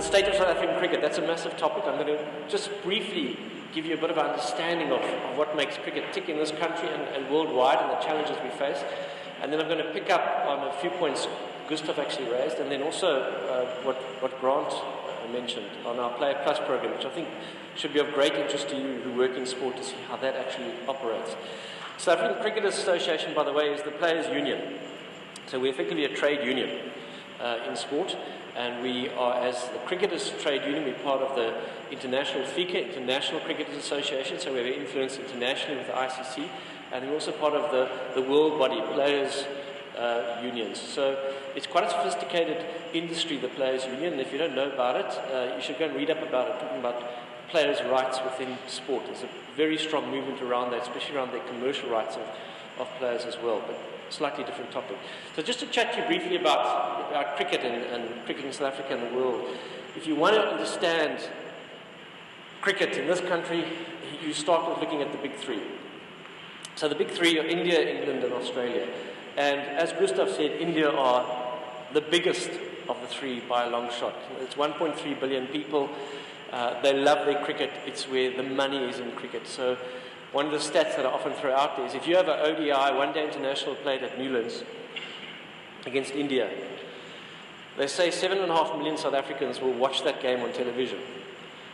state of South African cricket, that's a massive topic. I'm going to just briefly give you a bit of an understanding of what makes cricket tick in this country and worldwide and the challenges we face. And then I'm going to pick up on a few points Gustav actually raised, and then also what Grant mentioned on our Player Plus program, which I think should be of great interest to you who work in sport to see how that actually operates. South African Cricketers Association, by the way, is the players' union. So we're effectively a trade union in sport, and we are, as the Cricketers Trade Union, we're part of the International FICA, International Cricketers Association, so we have influence internationally with the ICC, and we're also part of the world body, players' unions. So it's quite a sophisticated industry, the players' union, and if you don't know about it, you should go and read up about it, talking about players' rights within sport. There's a very strong movement around that, especially around the commercial rights of players as well, but slightly different topic. So just to chat to you briefly about cricket and cricket in South Africa and the world. If you want to understand cricket in this country, you start with looking at the big three. So the big three are India, England and Australia. And as Gustav said, India are the biggest of the three by a long shot. It's 1.3 billion people. They love their cricket. It's where the money is in cricket. So one of the stats that I often throw out there is if you have an ODI, one-day international played at Newlands against India, they say 7.5 million South Africans will watch that game on television.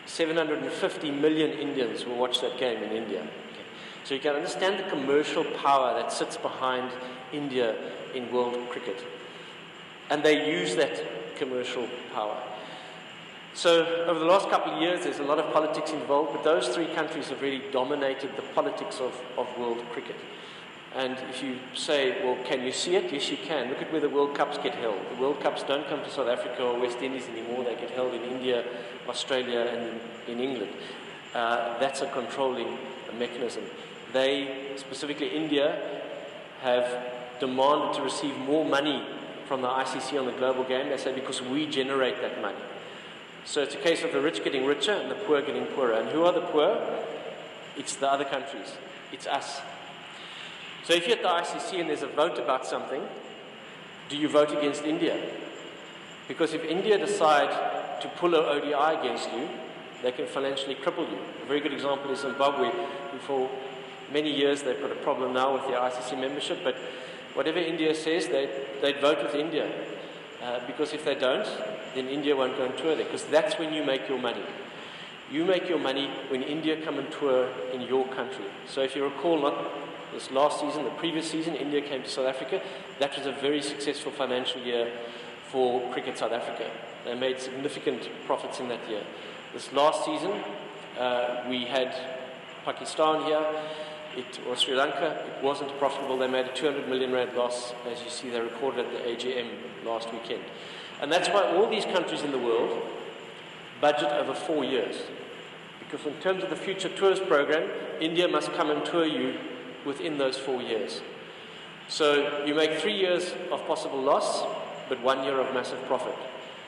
750 million Indians will watch that game in India. Okay. So you can understand the commercial power that sits behind India in world cricket. And they use that commercial power. So over the last couple of years, there's a lot of politics involved, but those three countries have really dominated the politics of world cricket. And if you say, well, can you see it? Yes, you can. Look at where the World Cups get held. The World Cups don't come to South Africa or West Indies anymore. They get held in India, Australia, and in England. That's a controlling mechanism. They, specifically India, have demanded to receive more money from the ICC on the global game. They say because we generate that money. So it's a case of the rich getting richer and the poor getting poorer. And who are the poor? It's the other countries. It's us. So if you're at the ICC and there's a vote about something, do you vote against India? Because if India decide to pull an ODI against you, they can financially cripple you. A very good example is Zimbabwe, who for many years they've got a problem now with their ICC membership, but whatever India says, they'd vote with India. Because if they don't, then India won't go and tour there, because that's when you make your money. You make your money when India come and tour in your country. So if you recall, not this last season, the previous season, India came to South Africa. That was a very successful financial year for Cricket South Africa. They made significant profits in that year. This last season, we had Pakistan here, or Sri Lanka. It wasn't profitable. They made a 200 million rand loss, as you see they recorded at the AGM last weekend. And that's why all these countries in the world budget over 4 years. Because in terms of the Future Tours program, India must come and tour you within those 4 years. So you make 3 years of possible loss, but 1 year of massive profit.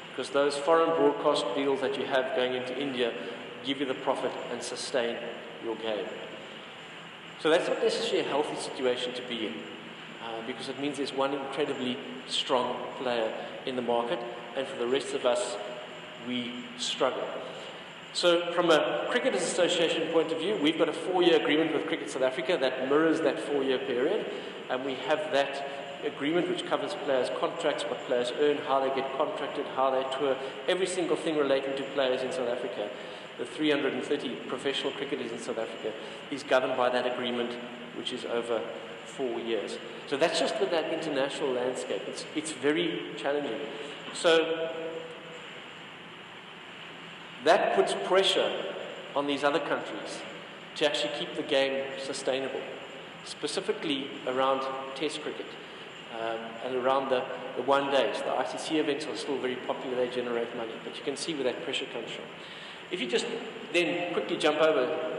Because those foreign broadcast deals that you have going into India give you the profit and sustain your game. So that's not necessarily a healthy situation to be in, because it means there's one incredibly strong player in the market, and for the rest of us, we struggle. So from a Cricketers Association point of view, we've got a 4-year agreement with Cricket South Africa that mirrors that 4-year period, and we have that agreement which covers players' contracts, what players earn, how they get contracted, how they tour, every single thing relating to players in South Africa. The 330 professional cricketers in South Africa is governed by that agreement, which is over 4 years. So that's just with that international landscape. It's very challenging. So that puts pressure on these other countries to actually keep the game sustainable, specifically around Test cricket and around the one days. The ICC events are still very popular. They generate money, but you can see where that pressure comes from. If you just then quickly jump over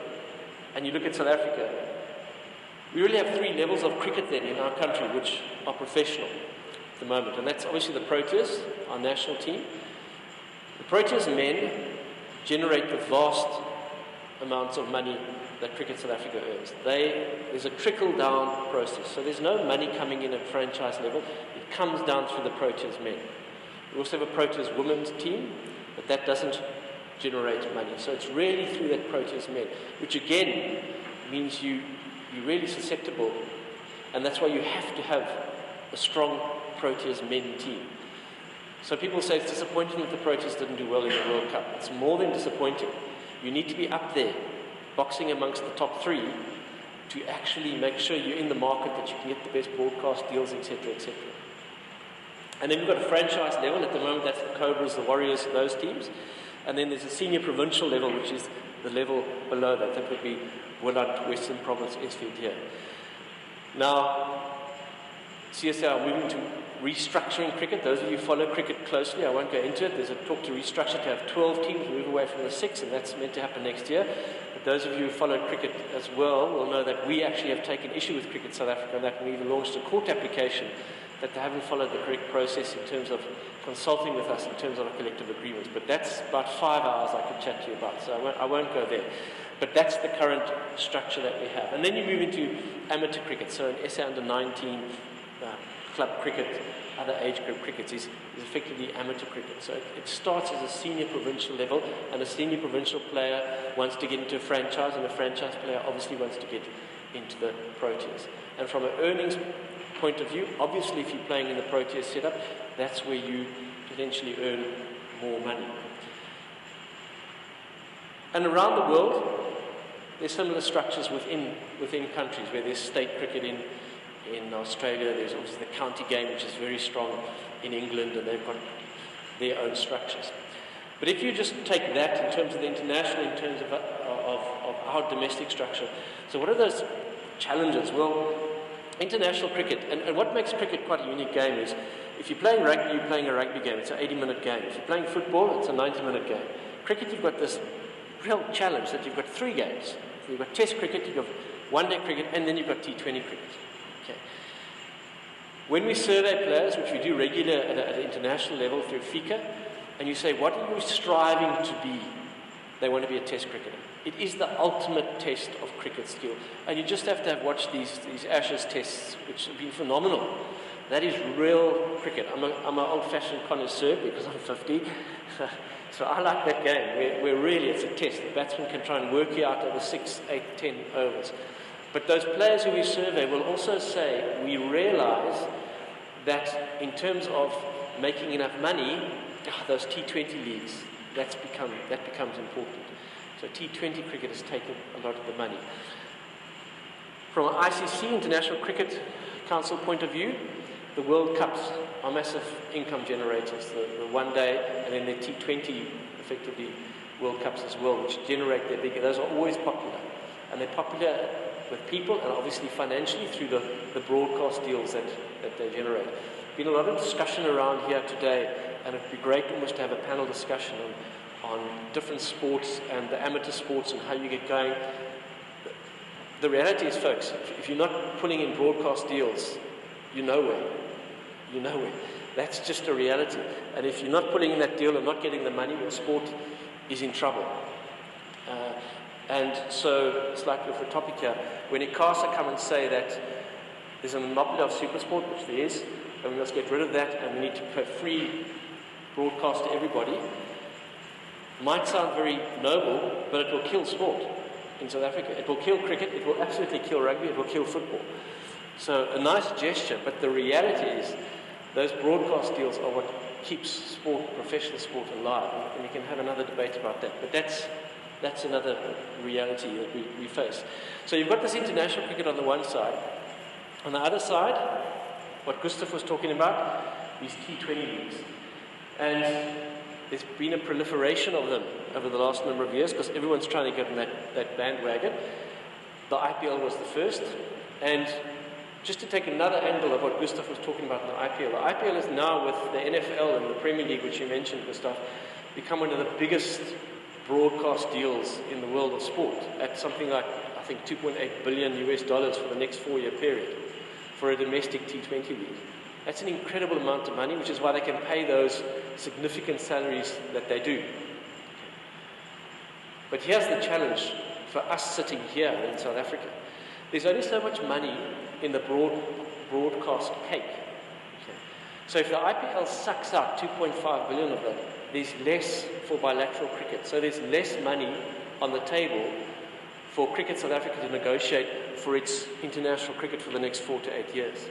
and you look at South Africa, we really have 3 levels of cricket then in our country which are professional at the moment. And that's obviously the Proteas, our national team. The Proteas men generate the vast amounts of money that Cricket South Africa earns. There's a trickle-down process. So there's no money coming in at franchise level. It comes down through the Proteas men. We also have a Proteas women's team, but that doesn't generate money. So it's really through that Proteas men, which again means you're really susceptible, and that's why you have to have a strong Proteas men team. So people say it's disappointing that the Proteas didn't do well in the World Cup. It's more than disappointing. You need to be up there, boxing amongst the top three, to actually make sure you're in the market, that you can get the best broadcast deals, etc., etc. And then we've got a franchise level. At the moment, that's the Cobras, the Warriors, those teams. And then there's a senior provincial level, which is the level below that. That would be Willard, Western Province, SVD here. Now, CSA are moving to restructuring cricket. Those of you who follow cricket closely, I won't go into it. There's a talk to restructure to have 12 teams, move away from the 6, and that's meant to happen next year. But those of you who follow cricket as well will know that we actually have taken issue with Cricket South Africa, and that we even launched a court application that they haven't followed the correct process in terms of consulting with us in terms of our collective agreements. But that's about 5 hours I could chat to you about, so I won't go there. But that's the current structure that we have. And then you move into amateur cricket, so an SA under 19 club cricket, other age group cricket is effectively amateur cricket. So it starts as a senior provincial level, and a senior provincial player wants to get into a franchise, and a franchise player obviously wants to get into the Proteas. And from an earnings point of view, obviously if you're playing in the Proteas setup, that's where you potentially earn more money. And around the world, there's similar structures within countries, where there's state cricket in Australia, there's obviously the county game, which is very strong in England, and they've got their own structures. But if you just take that in terms of the international, in terms of our domestic structure, so what are those challenges? Well, international cricket, and what makes cricket quite a unique game is, if you're playing rugby, you're playing a rugby game. It's an 80-minute game. If you're playing football, it's a 90-minute game. Cricket, you've got this real challenge that you've got 3 games. So you've got Test cricket, you've got one-day cricket, and then you've got T20 cricket. Okay. When we survey players, which we do regularly at an international level through FICA, and you say, what are you striving to be? They want to be a Test cricketer. It is the ultimate test of cricket skill. And you just have to have watched these Ashes tests, which have been phenomenal. That is real cricket. I'm an old-fashioned connoisseur because I'm 50. So I like that game, where really it's a test. The batsman can try and work you out over 6, 8, 10 overs. But those players who we survey will also say, we realize that in terms of making enough money, those T20 leagues, that becomes important. So T20 cricket has taken a lot of the money. From an ICC, International Cricket Council point of view, the World Cups are massive income generators. The one day and then the T20 effectively World Cups as well, which generate their bigger. Those are always popular. And they're popular with people and obviously financially through the broadcast deals that they generate. There's been a lot of discussion around here today, and it'd be great almost to have a panel discussion on different sports and the amateur sports and how you get going. The reality is, folks, if you're not pulling in broadcast deals, you're nowhere. You're nowhere. That's just a reality. And if you're not pulling in that deal and not getting the money, your sport is in trouble. And so, it's like with the topic here, when ICASA come and say that there's a monopoly of supersport, which there is, and we must get rid of that, and we need to pay free broadcast to everybody, might sound very noble, but it will kill sport in South Africa. It will kill cricket, it will absolutely kill rugby, it will kill football. So a nice gesture, but the reality is those broadcast deals are what keeps sport, professional sport alive, and we can have another debate about that. But that's another reality that we face. So you've got this international cricket on the one side. On the other side, what Gustav was talking about, these T20 leagues. And there's been a proliferation of them over the last number of years because everyone's trying to get on that bandwagon. The IPL was the first. And just to take another angle of what Gustav was talking about in the IPL is now with the NFL and the Premier League, which you mentioned, Gustav, become one of the biggest broadcast deals in the world of sport at something like, I think, $2.8 billion for the next 4-year period for a domestic T20 league. That's an incredible amount of money, which is why they can pay those significant salaries that they do. But here's the challenge for us sitting here in South Africa. There's only so much money in the broadcast cake. Okay. So if the IPL sucks out 2.5 billion of that, there's less for bilateral cricket. So there's less money on the table for Cricket South Africa to negotiate for its international cricket for the next 4 to 8 years.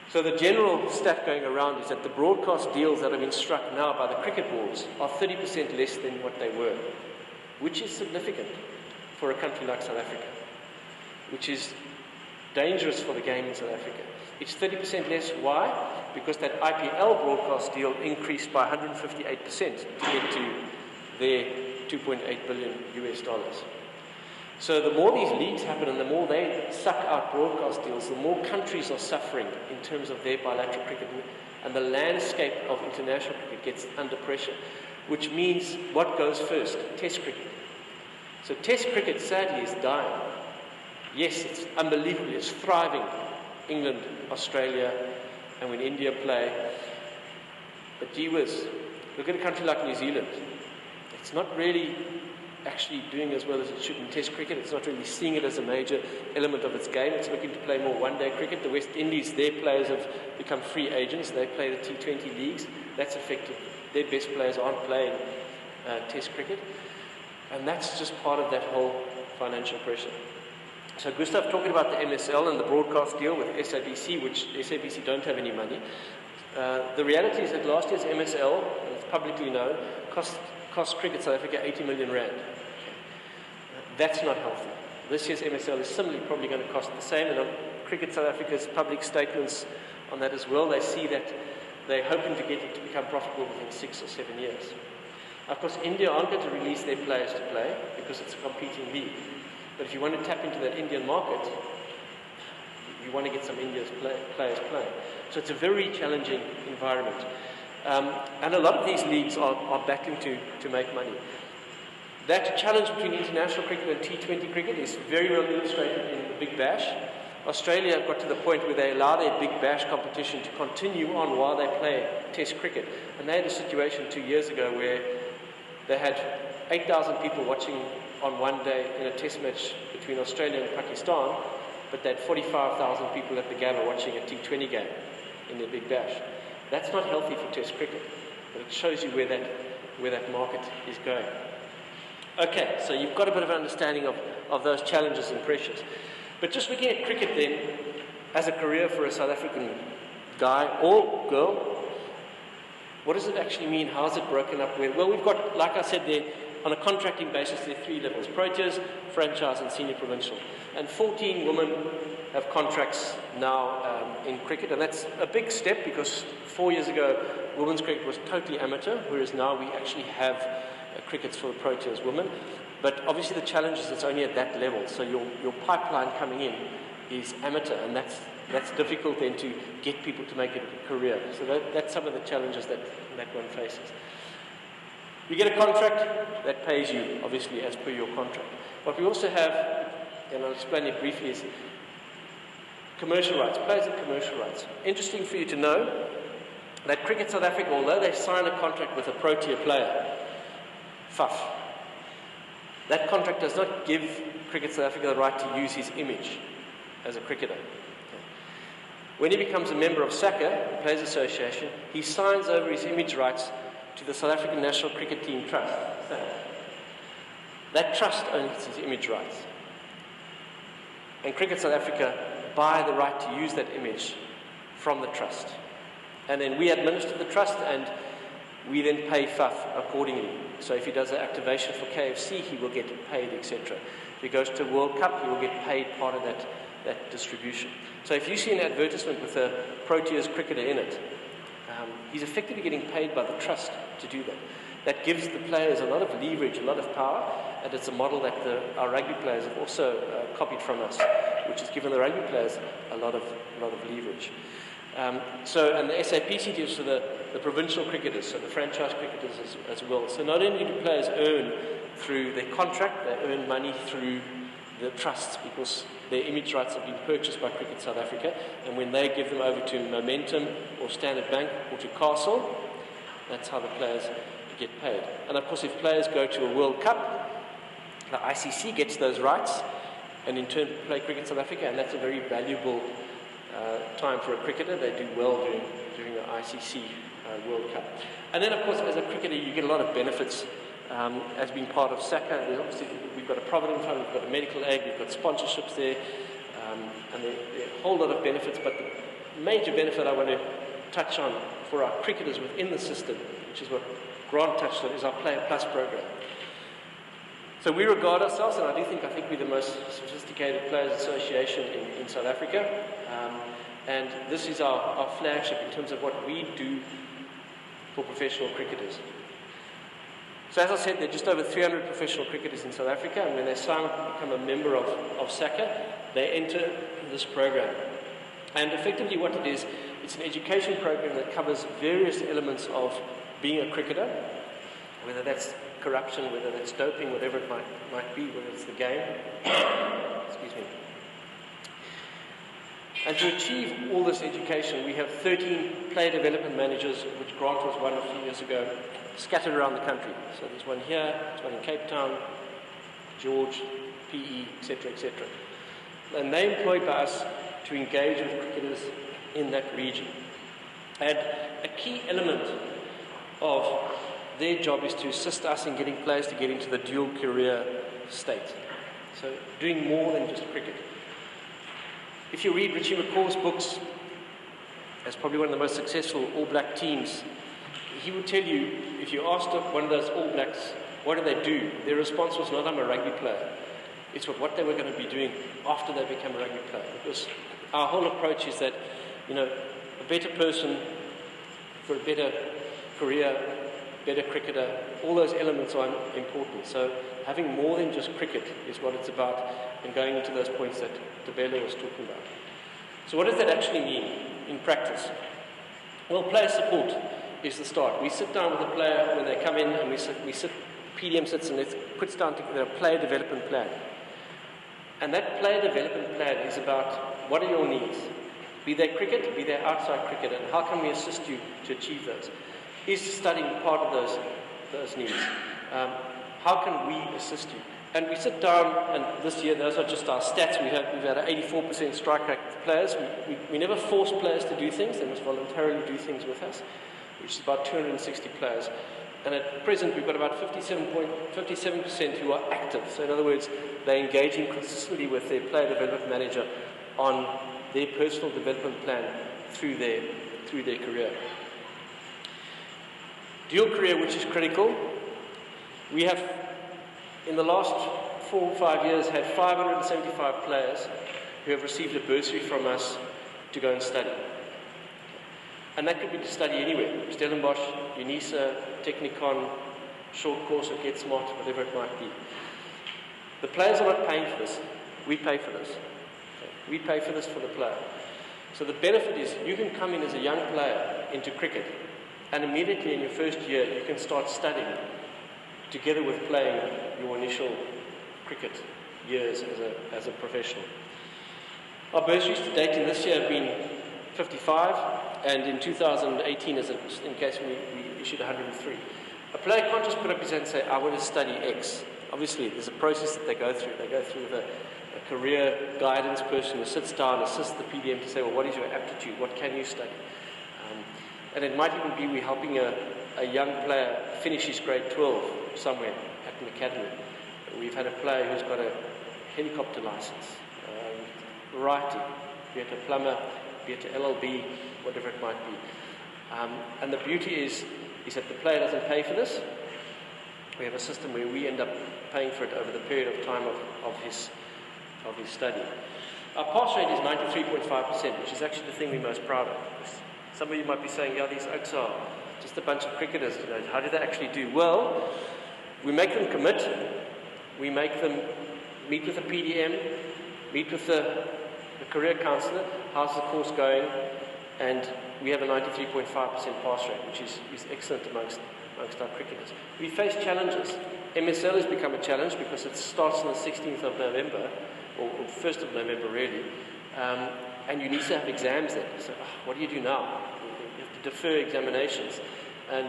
So the general stat going around is that the broadcast deals that have been struck now by the cricket boards are 30% less than what they were, which is significant for a country like South Africa, which is dangerous for the game in South Africa. It's 30% less. Why? Because that IPL broadcast deal increased by 158% to get to their $2.8 billion US. So the more these leagues happen and the more they suck out broadcast deals, the more countries are suffering in terms of their bilateral cricket, and the landscape of international cricket gets under pressure, which means what goes first? Test cricket. So Test cricket, sadly, is dying. Yes, it's unbelievable. It's thriving. England, Australia, and when India play. But gee whiz, look at a country like New Zealand. It's not really actually doing as well as it should in Test cricket. It's not really seeing it as a major element of its game. It's looking to play more one-day cricket. The West Indies, their players have become free agents. They play the T20 leagues. That's affected. Their best players aren't playing Test cricket. And that's just part of that whole financial pressure. So Gustav talking about the MSL and the broadcast deal with SABC, which SABC don't have any money. The reality is that last year's MSL, and it's publicly known, cost Cricket South Africa 80 million rand. That's not healthy. This year's MSL is similarly probably going to cost the same, and on Cricket South Africa's public statements on that as well, they see that they're hoping to get it to become profitable within 6 or 7 years. Of course, India aren't going to release their players to play because it's a competing league. But if you want to tap into that Indian market, you want to get some India's players playing. So it's a very challenging environment. And a lot of these leagues are battling to make money. That challenge between international cricket and T20 cricket is very well illustrated in the Big Bash. Australia got to the point where they allow their Big Bash competition to continue on while they play Test cricket. And they had a situation 2 years ago where they had 8,000 people watching on one day in a Test match between Australia and Pakistan, but they had 45,000 people at the Gabba watching a T20 game in their Big Bash. That's not healthy for Test cricket, but it shows you where that market is going. Okay, so you've got a bit of an understanding of those challenges and pressures. But just looking at cricket then, as a career for a South African guy or girl, what does it actually mean? How is it broken up with? Well, we've got, like I said there, on a contracting basis, there are 3 levels: Proteas, franchise, and senior provincial. And 14 women have contracts now in cricket, and that's a big step because 4 years ago, women's cricket was totally amateur, whereas now we actually have crickets for the Proteas women. But obviously the challenge is it's only at that level, so your pipeline coming in is amateur, and that's difficult then to get people to make it a career. So that's some of the challenges that one faces. You get a contract that pays you, obviously, as per your contract. What we also have, and I'll explain it briefly, is commercial rights, players and commercial rights. Interesting for you to know that Cricket South Africa, although they sign a contract with a Protea player, FUF, that contract does not give Cricket South Africa the right to use his image as a cricketer. When he becomes a member of SACA, the Players Association, he signs over his image rights to the South African National Cricket Team Trust. That trust owns his image rights. And Cricket South Africa buy the right to use that image from the trust. And then we administer the trust, and we then pay FUF accordingly. So if he does an activation for KFC, he will get paid, etc. If he goes to World Cup, he will get paid part of that distribution. So if you see an advertisement with a Proteas cricketer in it, he's effectively getting paid by the trust to do that. That gives the players a lot of leverage, a lot of power, and it's a model that our rugby players have also copied from us, which has given the rugby players a lot of leverage. And the SAPC deals for the provincial cricketers, so the franchise cricketers as well. So not only do players earn through their contract, they earn money through the trusts because their image rights have been purchased by Cricket South Africa, and when they give them over to Momentum or Standard Bank or to Castle, that's how the players get paid. And of course, if players go to a World Cup, the ICC gets those rights and in turn play Cricket South Africa, and that's a very valuable time for a cricketer. They do well during the ICC World Cup. And then, of course, as a cricketer, you get a lot of benefits as being part of SACA. Obviously, we've got a Provident Fund, we've got a medical aid, we've got sponsorships there, and there are a whole lot of benefits. But the major benefit I want to touch on for our cricketers within the system, which is what Grant touched on, is our Player Plus program. So we regard ourselves, and I think we're the most sophisticated players association in South Africa, and this is our flagship in terms of what we do for professional cricketers. So as I said, there are just over 300 professional cricketers in South Africa, and when they sign up and become a member of SACA, they enter this program. And effectively what it is, it's an education program that covers various elements of being a cricketer, whether that's corruption, whether that's doping, whatever it might be, whether it's the game. Excuse me. And to achieve all this education, we have 13 player development managers, which Grant was one a few years ago, scattered around the country. So there's one here, there's one in Cape Town, George, PE, etc., etc. And they're employed by us to engage with cricketers in that region. And a key element of their job is to assist us in getting players to get into the dual career state. So doing more than just cricket. If you read Richie McCaw's books, as probably one of the most successful All Black teams, he would tell you, if you asked one of those All Blacks, what do they do? Their response was not, I'm a rugby player. It's what they were going to be doing after they became a rugby player. Because our whole approach is that, a better person for a better career, better cricketer, all those elements are important. So having more than just cricket is what it's about, and going into those points that Tabela was talking about. So what does that actually mean in practice? Well, player support is the start. We sit down with the player when they come in, and PDM sits and puts down together a player development plan. And that player development plan is about what are your needs? Be they cricket, be they outside cricket, and how can we assist you to achieve those? Is studying part of those needs? How can we assist you? And we sit down, and this year, those are just our stats. We've had an 84% strike rate with players. We never force players to do things. They must voluntarily do things with us, which is about 260 players. And at present, we've got about 57% who are active. So in other words, they're engaging consistently with their player development manager on their personal development plan through their career. Dual career, which is critical. We have, in the last 4 or 5 years, had 575 players who have received a bursary from us to go and study. And that could be to study anywhere. Stellenbosch, UNISA, Technicon, short course or Get Smart, whatever it might be. The players are not paying for this. We pay for this. Okay. We pay for this for the player. So the benefit is you can come in as a young player into cricket, and immediately in your first year you can start studying together with playing your initial cricket years as a professional. Our bursaries to date in this year have been 55, and in 2018, in case we issued 103. A player can't just put up his hand and say, I want to study X. Obviously, there's a process that they go through. They go through with a career guidance person who sits down, assists the PDM to say, well, what is your aptitude? What can you study? And it might even be we're helping a young player finish his grade 12 somewhere at an academy. We've had a player who's got a helicopter license, writing, be it a plumber, be it an LLB, whatever it might be. And the beauty is that the player doesn't pay for this. We have a system where we end up paying for it over the period of time of his study. Our pass rate is 93.5%, which is actually the thing we're most proud of. Some of you might be saying, yeah, these Oaks are just a bunch of cricketers. How do they actually do? Well, we make them commit. We make them meet with a PDM, meet with the career counsellor. How's the course going? And we have a 93.5% pass rate, which is excellent amongst our cricketers. We face challenges. MSL has become a challenge because it starts on the 16th of November, or 1st of November really, and you need to have exams then. So what do you do now? You have to defer examinations, and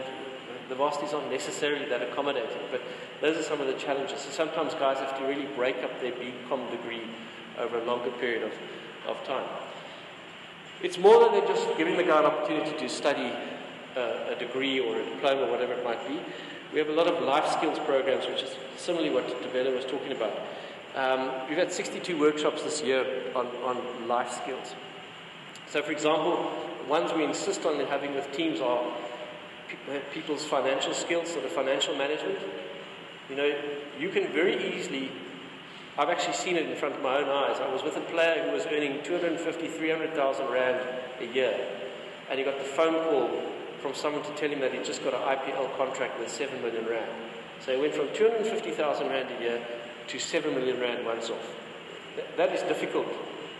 the varsities aren't necessarily that accommodating, but those are some of the challenges. So sometimes guys have to really break up their BCom degree over a longer period of time. It's more than just giving the guy an opportunity to study a degree or a diploma, whatever it might be. We have a lot of life skills programs, which is similarly what Tabela was talking about. We've had 62 workshops this year on life skills. So, for example, ones we insist on having with teams are people's financial skills, sort of financial management. You know, you can very easily, I've actually seen it in front of my own eyes. I was with a player who was earning 250,000, 300,000 rand a year, and he got the phone call from someone to tell him that he'd just got an IPL contract with 7 million rand. So he went from 250,000 rand a year to 7 million rand once off. That is difficult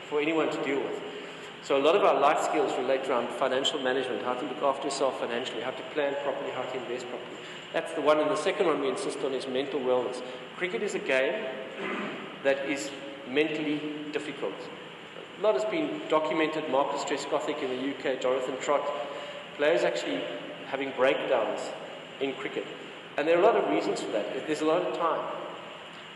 for anyone to deal with. So a lot of our life skills relate around financial management, how to look after yourself financially, how to plan properly, how to invest properly. That's the one. And the second one we insist on is mental wellness. Cricket is a game that is mentally difficult. A lot has been documented. Marcus Trescothick in the UK, Jonathan Trott, players actually having breakdowns in cricket. And there are a lot of reasons for that. There's a lot of time.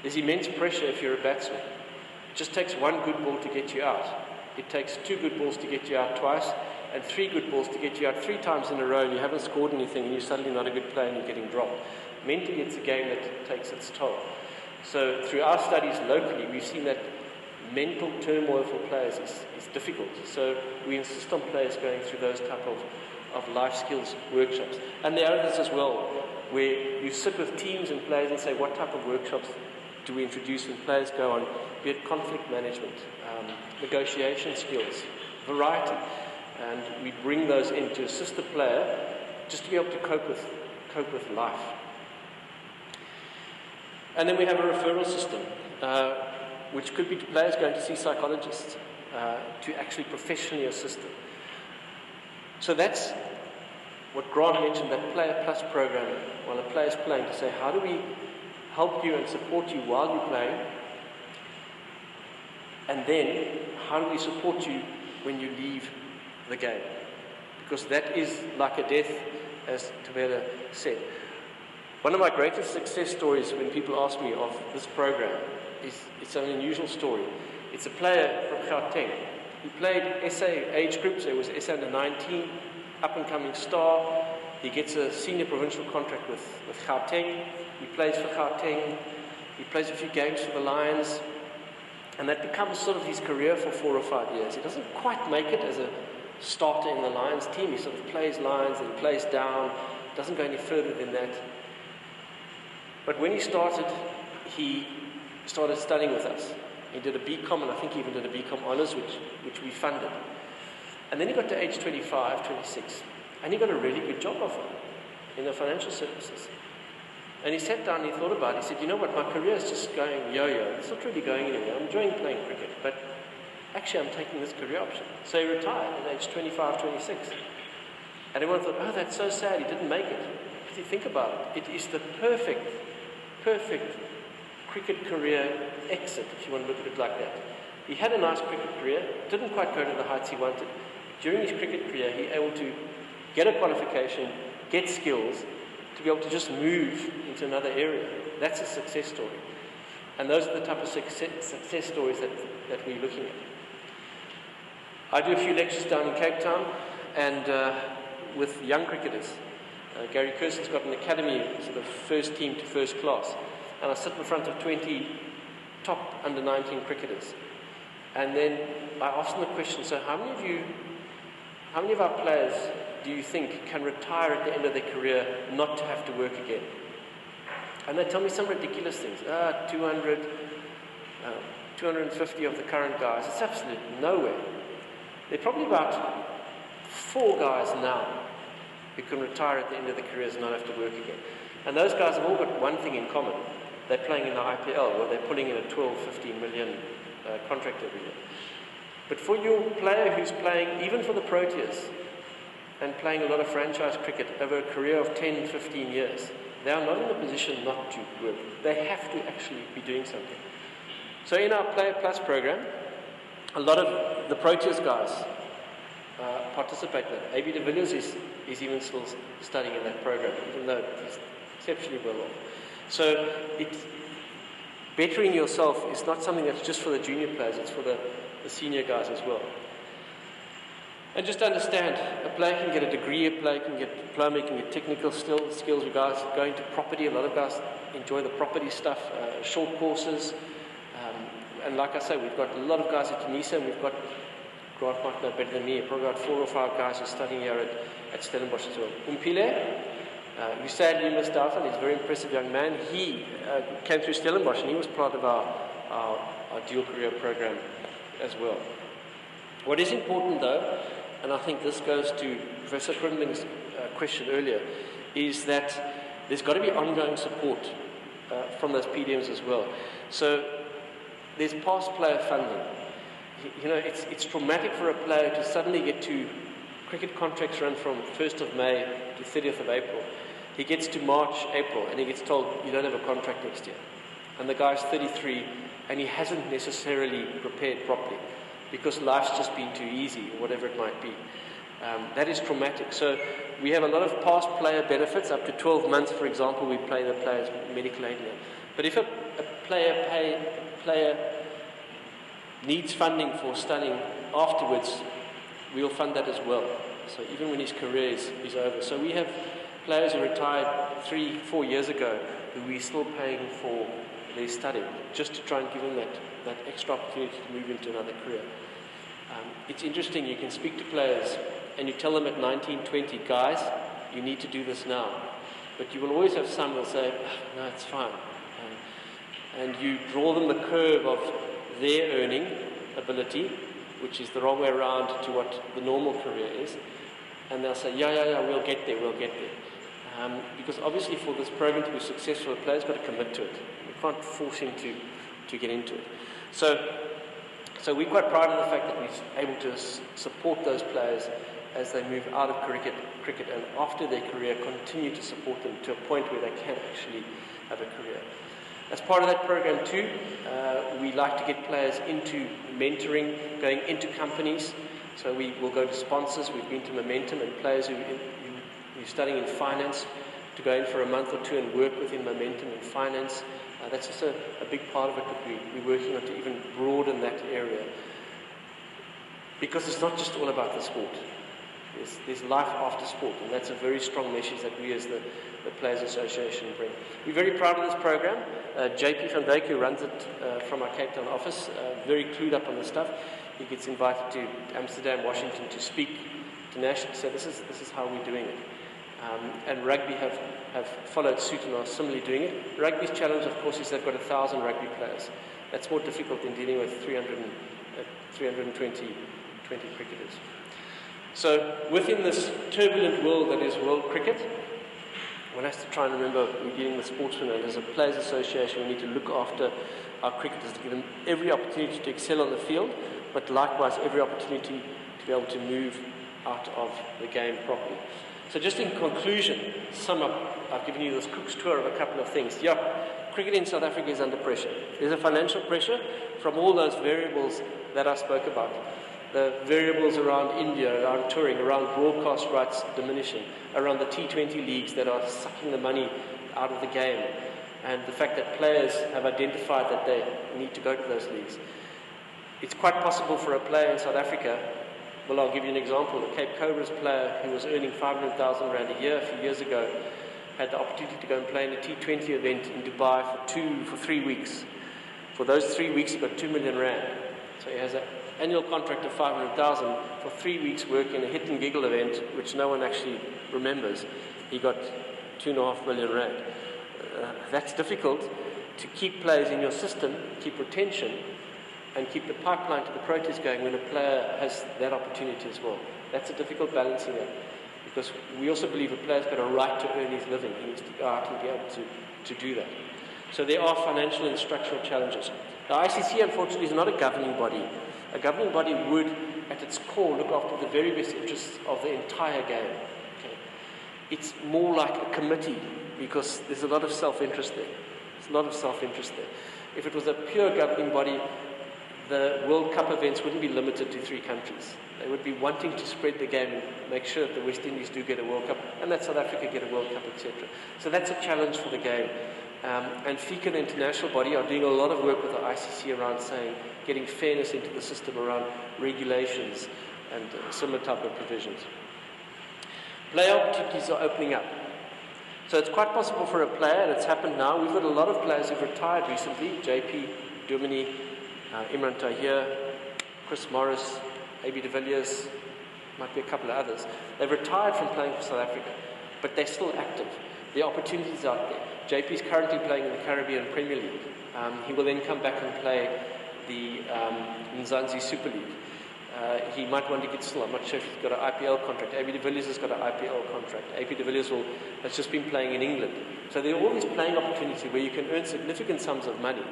There's immense pressure if you're a batsman. It just takes one good ball to get you out. It takes 2 good balls to get you out twice, and 3 good balls to get you out 3 times in a row, and you haven't scored anything, and you're suddenly not a good player and you're getting dropped. Mentally, it's a game that takes its toll. So through our studies locally, we've seen that mental turmoil for players is difficult. So we insist on players going through those type of life skills workshops. And there are others as well, where you sit with teams and players and say, what type of workshops do we introduce? And players go on, be it conflict management, negotiation skills, variety. And we bring those in to assist the player just to be able to cope with life. And then we have a referral system, which could be to players going to see psychologists to actually professionally assist them. So that's what Grant mentioned, that Player Plus program, while a player's playing, to say, how do we help you and support you while you're playing? And then, how do we support you when you leave the game? Because that is like a death, as Tabela said. One of my greatest success stories when people ask me of this program is it's an unusual story. It's a player from Gauteng. He played SA age group, so it was SA under 19, up-and-coming star. He gets a senior provincial contract with Gauteng. He plays for Gauteng. He plays a few games for the Lions. And that becomes sort of his career for 4 or 5 years. He doesn't quite make it as a starter in the Lions team. He sort of plays Lions and plays down, doesn't go any further than that. But when he started studying with us. He did a BCom, and I think he even did a BCom honours, which we funded. And then he got to age 25, 26, and he got a really good job offer in the financial services. And he sat down and he thought about it. He said, you know what, my career is just going yo-yo. It's not really going anywhere. I'm enjoying playing cricket, but actually I'm taking this career option. So he retired at age 25, 26. And everyone thought, oh, that's so sad, he didn't make it. If you think about it, it is the perfect cricket career exit, if you want to look at it like that. He had a nice cricket career, didn't quite go to the heights he wanted. During his cricket career, he was able to get a qualification, get skills, to be able to just move into another area. That's a success story. And those are the type of success stories that we're looking at. I do a few lectures down in Cape Town, and with young cricketers. Gary Kirson's got an academy, sort of first team to first class. And I sit in front of 20 top under 19 cricketers. And then I ask them the question, so how many of our players do you think can retire at the end of their career not to have to work again? And they tell me some ridiculous things. 200, 250 of the current guys. It's absolutely nowhere. There are probably about 4 guys now who can retire at the end of their careers and not have to work again. And those guys have all got one thing in common. They're playing in the IPL, where they're pulling in a 12, 15 million contract every year. But for your player who's playing, even for the Proteas, and playing a lot of franchise cricket over a career of 10, 15 years, they are not in a position not to work. They have to actually be doing something. So in our Player Plus program, a lot of the Proteas guys participate in that. A.B. de Villiers is even still studying in that program, even though he's exceptionally well off. So bettering yourself is not something that's just for the junior players, it's for the senior guys as well. And just understand, a player can get a degree, a player can get a diploma, he can get technical skills. We guys go into property, a lot of guys enjoy the property stuff, short courses. And like I say, we've got a lot of guys at Tunisia, and we've got, Grant might know better than me, probably got 4 or 5 guys who are studying here at Stellenbosch as well. Umpile, who sadly missed out on, he's a very impressive young man. He came through Stellenbosch, and he was part of our dual career program as well. What is important though, and I think this goes to Professor Krundling's question earlier, is that there's got to be ongoing support from those PDMs as well. So there's past player funding. You know, it's traumatic for a player to suddenly get to cricket contracts run from 1st of May to 30th of April. He gets to March, April, and he gets told, you don't have a contract next year. And the guy's 33, and he hasn't necessarily prepared properly, because life's just been too easy, or whatever it might be. That is traumatic. So we have a lot of past player benefits, up to 12 months, for example, we pay the players medical aid now. But if a player needs funding for studying afterwards, we'll fund that as well. So even when his career is over. So we have players who retired 3-4 years ago who we're still paying for their study, just to try and give them that extra opportunity to move into another career. It's interesting, you can speak to players and you tell them at 19, 20, guys, you need to do this now. But you will always have some who will say, no, it's fine. And you draw them the curve of their earning ability, which is the wrong way around to what the normal career is. And they'll say, yeah, we'll get there. Because obviously for this program to be successful, the player's got to commit to it. We can't force him to get into it. So we're quite proud of the fact that we're able to support those players as they move out of cricket and after their career continue to support them to a point where they can actually have a career. As part of that program too, we like to get players into mentoring, going into companies. So we will go to sponsors. We've been to Momentum, and players who are studying in finance to go in for a month or two and work within Momentum in finance. That's also a big part of it that we're working on to even broaden that area. Because it's not just all about the sport. There's life after sport, and that's a very strong message that we as the Players Association bring. We're very proud of this program. JP van Dijk, who runs it from our Cape Town office, very clued up on this stuff. He gets invited to Amsterdam, Washington to speak internationally. So this is how we're doing it. And rugby have followed suit and are similarly doing it. Rugby's challenge, of course, is they've got 1,000 rugby players. That's more difficult than dealing with 320 cricketers. So within this turbulent world that is world cricket, one has to try and remember we're dealing with sportsmen, and as a Players Association we need to look after our cricketers, to give them every opportunity to excel on the field, but likewise every opportunity to be able to move out of the game properly. So just in conclusion, sum up, I've given you this Cook's tour of a couple of things. Yeah, cricket in South Africa is under pressure. There's a financial pressure from all those variables that I spoke about. The variables around India, around touring, around broadcast rights diminishing, around the T20 leagues that are sucking the money out of the game, and the fact that players have identified that they need to go to those leagues. It's quite possible for a player in South Africa, well, I'll give you an example. The Cape Cobras player who was earning 500,000 rand a year a few years ago had the opportunity to go and play in a T20 event in Dubai for 3 weeks. For those 3 weeks, he got 2 million rand. So he has an annual contract of 500,000 for 3 weeks work in a hit and giggle event, which no one actually remembers. He got 2.5 million rand. That's difficult to keep players in your system, keep retention, and keep the pipeline to the Proteas going when a player has that opportunity as well. That's a difficult balancing act, because we also believe a player's got a right to earn his living. He needs to go out and be able to do that. So there are financial and structural challenges. The ICC, unfortunately, is not a governing body. A governing body would, at its core, look after the very best interests of the entire game. Okay. It's more like a committee, because there's a lot of self-interest there. If it was a pure governing body, the World Cup events wouldn't be limited to 3 countries. They would be wanting to spread the game and make sure that the West Indies do get a World Cup, and that South Africa get a World Cup, etc. So that's a challenge for the game. And FICA, the international body, are doing a lot of work with the ICC around getting fairness into the system around regulations, and similar type of provisions. Player opportunities are opening up. So it's quite possible for a player, and it's happened now. We've got a lot of players who've retired recently. JP, Dumini, Imran Tahir, Chris Morris, AB de Villiers, might be a couple of others. They've retired from playing for South Africa, but they're still active. The opportunities out there. JP is currently playing in the Caribbean Premier League. He will then come back and play the Mzansi Super League. He might want to get still. I'm not sure if he's got an IPL contract. AB de Villiers has got an IPL contract. AB de Villiers has just been playing in England. So there are all these playing opportunities where you can earn significant sums of money.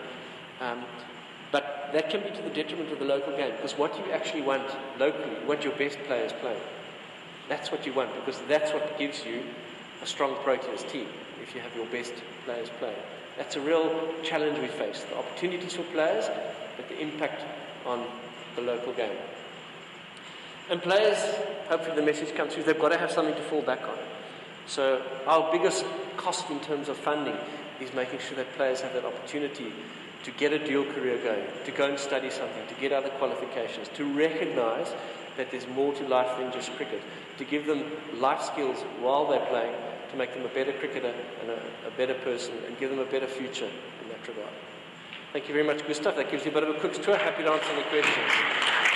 But that can be to the detriment of the local game, because what you actually want locally, you want your best players playing. That's what you want, because that's what gives you a strong Proteas team, if you have your best players playing. That's a real challenge we face. The opportunities for players, but the impact on the local game. And players, hopefully the message comes through, they've got to have something to fall back on. So our biggest cost in terms of funding is making sure that players have that opportunity to get a dual career going, to go and study something, to get other qualifications, to recognize that there's more to life than just cricket, to give them life skills while they're playing, to make them a better cricketer and a better person, and give them a better future in that regard. Thank you very much, Gustav. That gives you a bit of a quick tour. Happy to answer any questions.